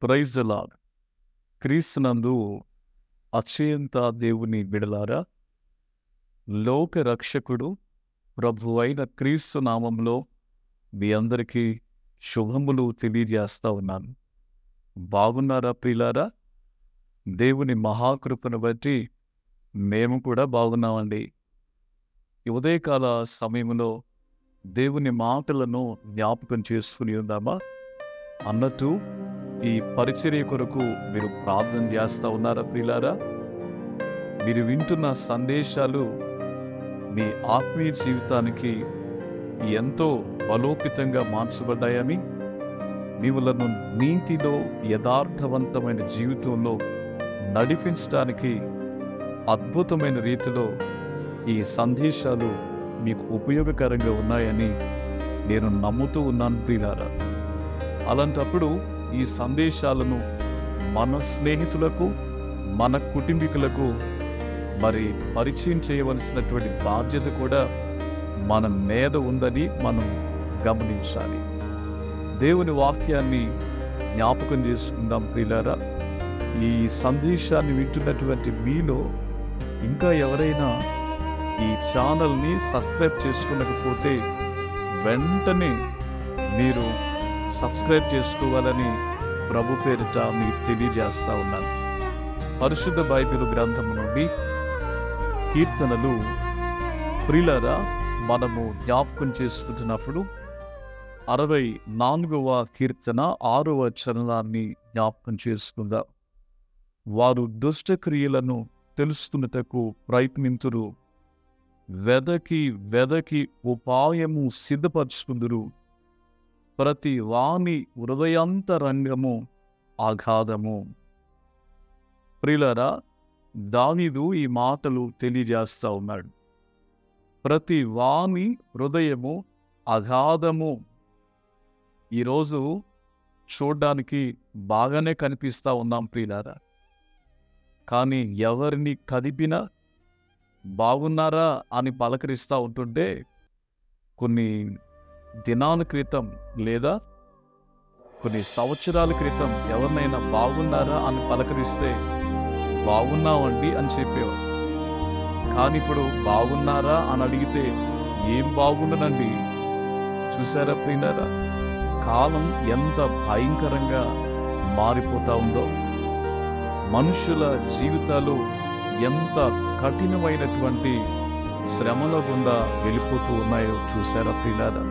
Praise the lord. క్రీస్తునందు అత్యంత దేవుని బిడలారా, లోక రక్షకుడు ప్రభువైన క్రీస్తు నామంలో మీ అందరికీ శుభములు తెలియజేస్తా ఉన్నాను. బాగున్నారా ప్రియులారా? దేవుని మహాకృపను బట్టి మేము కూడా బాగున్నామండి. ఈ ఉదయకాల సమయంలో దేవుని మాటలను జ్ఞాపకం చేసుకుని ఉందామా? అన్నట్టు ఈ పరిచర్య కొరకు మీరు ప్రార్థన చేస్తూ ఉన్నారా ప్రియులారా? మీరు వింటున్న సందేశాలు మీ ఆత్మీయ జీవితానికి ఎంతో బలోపేతంగా మార్చబడ్డాయని, మిమ్మలను నీతిలో యథార్థవంతమైన జీవితంలో నడిపించడానికి అద్భుతమైన రీతిలో ఈ సందేశాలు మీకు ఉపయోగకరంగా ఉన్నాయని నేను నమ్ముతూ ఉన్నాను ప్రియులారా. అలాంటప్పుడు ఈ సందేశాలను మన స్నేహితులకు, మన కుటుంబీకులకు మరి పరిచయం చేయవలసినటువంటి బాధ్యత కూడా మన మీద ఉందని మనం గమనించాలి. దేవుని వాక్యాన్ని జ్ఞాపకం చేసుకుందాం ప్రియులారా. ఈ సందేశాన్ని వింటున్నటువంటి మీలో ఇంకా ఎవరైనా ఈ ఛానల్ని సబ్స్క్రైబ్ చేసుకునకపోతే వెంటనే మీరు సబ్స్క్రైబ్ చేసుకోవాలని ప్రభు పేరిట మీకు తెలియజేస్తా ఉన్నాను. పరిశుద్ధ బైబిల్ గ్రంథం నుండి కీర్తనలు ప్రియులారా మనము జ్ఞాపకం చేసుకుంటున్నప్పుడు 64వ కీర్తన 6వ చరణాన్ని జ్ఞాపకం చేసుకుందాం. వారు దుష్టక్రియలను తెలుసుకున్నటకు ప్రయత్నింతురు, వెదకి వెదకి ఉపాయము సిద్ధపరుచుకుందురు, ప్రతి వాని హృదయాంతరంగము అగాధము. ప్రియులారా, దావీదు ఈ మాటలు తెలియజేస్తా ఉన్నాడు. ప్రతి వాని హృదయము అగాధము. ఈరోజు చూడ్డానికి బాగానే కనిపిస్తూ ఉన్నాం ప్రియులారా, కానీ ఎవరిని కదిపినా బాగున్నారా అని పలకరిస్తూ ఉంటుంటే, కొన్ని దినాల క్రితం లేదా కొన్ని సంవత్సరాల క్రితం ఎవరినైనా బాగున్నారా అని పలకరిస్తే బాగున్నామండి అని చెప్పేవారు. కానీ ఇప్పుడు బాగున్నారా అని అడిగితే ఏం బాగుండనండి. చూసారా ప్రియులారా, కాలం ఎంత భయంకరంగా మారిపోతా ఉందో, మనుషుల జీవితాలు ఎంత కఠినమైనటువంటి శ్రమల గుండా వెళ్ళిపోతూ ఉన్నాయో చూసారా ప్రియులారా.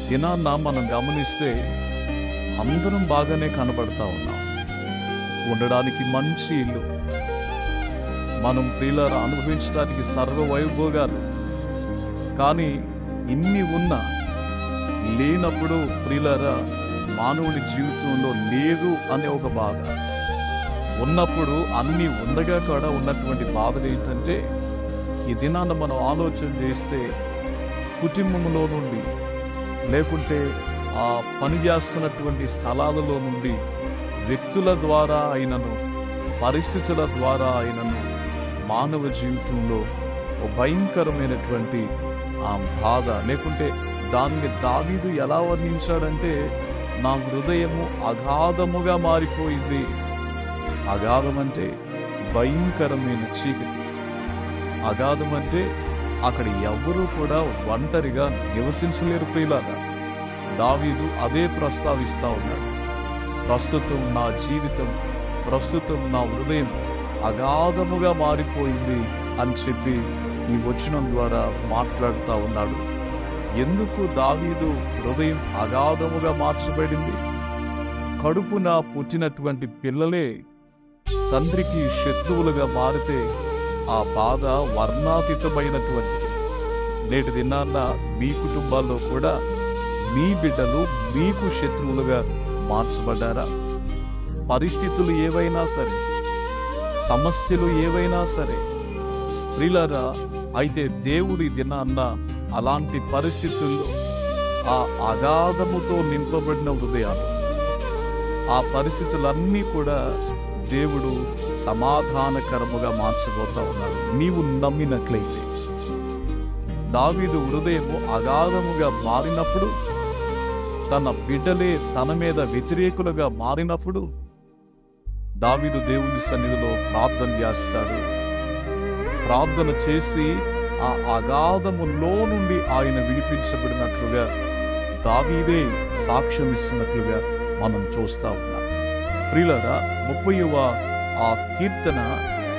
దినాన్న మనం గమనిస్తే అందరం బాగానే కనబడతా ఉన్నాం. ఉండడానికి మంచి ఇల్లు, మనం ప్రియులారా అనుభవించడానికి సర్వవైభోగాలు. కానీ ఇన్ని ఉన్నా లేనప్పుడు ప్రియులారా మానవుడి జీవితంలో లేదు అనే ఒక బాధ. ఉన్నప్పుడు అన్ని ఉండగా కూడా ఉన్నటువంటి బాధలు ఏంటంటే, ఈ దినాన్ని మనం ఆలోచన చేస్తే కుటుంబంలో నుండి, లేకుంటే ఆ పని చేస్తున్నటువంటి స్థలాలలో నుండి, వ్యక్తుల ద్వారా అయినను పరిస్థితుల ద్వారా అయినను మానవ జీవితంలో ఒక భయంకరమైనటువంటి ఆ బాధ, లేకుంటే దాన్ని దావీదు ఎలా వర్ణించాడంటే, నా హృదయము అగాధముగా మారిపోయింది. అగాధం అంటే భయంకరమైన చీకటి. అగాధం అంటే అక్కడ ఎవరూ కూడా ఒంటరిగా నివసించలేరు ప్రియులారా. దావీదు అదే ప్రస్తావిస్తా ఉన్నాడు. ప్రస్తుతం నా జీవితం, ప్రస్తుతం నా హృదయం అగాధముగా మారిపోయింది అని చెప్పి ఈ వచనం ద్వారా మాట్లాడుతూ ఉన్నాడు. ఎందుకు దావీదు హృదయం అగాధముగా మార్చబడింది? కడుపున పుట్టినటువంటి పిల్లలే తండ్రికి శత్రువులుగా మారితే ఆ బాధ వర్ణాతీతమైనటువంటిది. నేటి దినాన్న మీ కుటుంబాల్లో కూడా మీ బిడ్డలు మీకు శత్రువులుగా మార్చబడ్డారా? పరిస్థితులు ఏవైనా సరే, సమస్యలు ఏవైనా సరే ప్రియులారా, అయితే దేవుడి దినాన్న అలాంటి పరిస్థితుల్లో ఆ అగాధముతో నింపబడిన హృదయాలు, ఆ పరిస్థితులన్నీ కూడా దేవుడు సమాధానకరముగా మార్చబోతా ఉన్నాడు నీవు నమ్మినట్లయితే. దావీదు హృదయము అగాధముగా మారినప్పుడు తన బిడ్డలే తన మీద వ్యతిరేకులుగా మారినప్పుడు దావీదు దేవుని సన్నిధిలో ప్రార్థన చేస్తాడు. ప్రార్థన చేసి ఆ అగాధములో నుండి ఆయన విడిపించబడినట్లుగా దావీదే సాక్ష్యం ఇస్తున్నట్లుగా మనం చూస్తా ఉన్నాం. ప్రియులారా, 30వ ఆ కీర్తన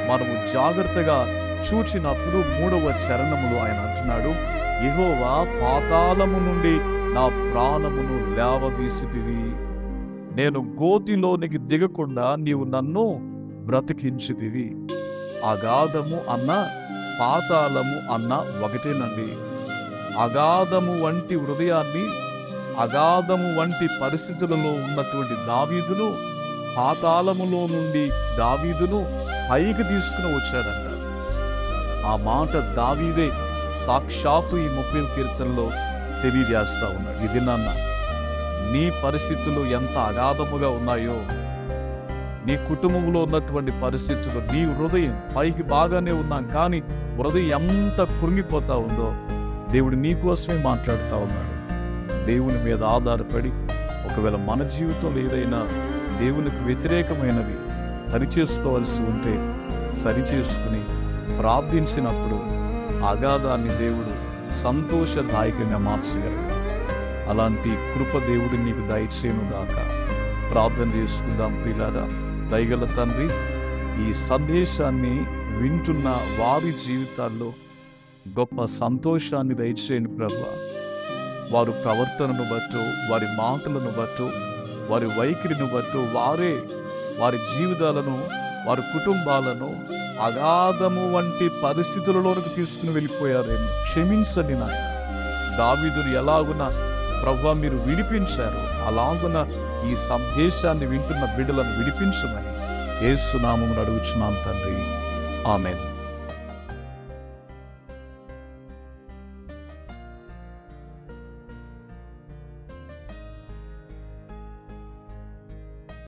మనము జాగ్రత్తగా చూచినప్పుడు 3వ చరణములో ఆయన అంటున్నాడు, యెహోవా పాతాళము నుండి నా ప్రాణమును లేవదీసితివి, నేను గోతిలోనికి దిగకుండా నీవు నన్ను బ్రతికించితివి. అగాధము అన్న పాతాళము అన్న ఒకటేనండి. అగాధము వంటి హృదయాన్ని, అగాధము వంటి పరిస్థితులలో ఉన్నటువంటి దావీదును, పాతాళములో నుండి దావీదును పైకి తీసుకుని వచ్చాడంట. ఆ మాట దావీదే సాక్షాత్తు ఈ 30వ కీర్తనలో తెలియజేస్తా ఉన్నాడు. ఇది నాన్న, నీ పరిస్థితులు ఎంత అగాధముగా ఉన్నాయో, నీ కుటుంబంలో ఉన్నటువంటి పరిస్థితులు, నీ హృదయం పైకి బాగానే ఉన్నాం కానీ హృదయం ఎంత కృంగిపోతా ఉందో దేవుడు నీ కోసమే మాట్లాడుతూ ఉన్నాడు. దేవుని మీద ఆధారపడి ఒకవేళ మన జీవితంలో ఏదైనా దేవునికి వ్యతిరేకమైనవి సరిచేసుకోవాల్సి ఉంటే సరిచేసుకుని ప్రార్థించినప్పుడు అగాధాన్ని దేవుడు సంతోషదాయకంగా మార్చగలడు. అలాంటి కృప దేవుడు నీకు దయచేయునుగాక. ప్రార్థన చేసుకుందాం. ప్రియులారా, దయగల తండ్రి, ఈ సందేశాన్ని వింటున్న వారి జీవితాల్లో గొప్ప సంతోషాన్ని దయచేయండి ప్రభువా. వారి ప్రవర్తనను బట్టు, వారి మాటలను బట్టు, వారి వైఖరిని బట్టు వారే వారి జీవితాలను, వారి కుటుంబాలను అగాధము వంటి పరిస్థితులలోనికి తీసుకుని వెళ్ళిపోయారేమో. క్షమించండి నాయన. దావీదును ఎలాగున ప్రభువా మీరు విడిపించారు, అలాగున ఈ సందేశాన్ని వింటున్న బిడ్డలను విడిపించమని యేసు నామమున అడుగుచున్నాం తండ్రి. ఆమేన్.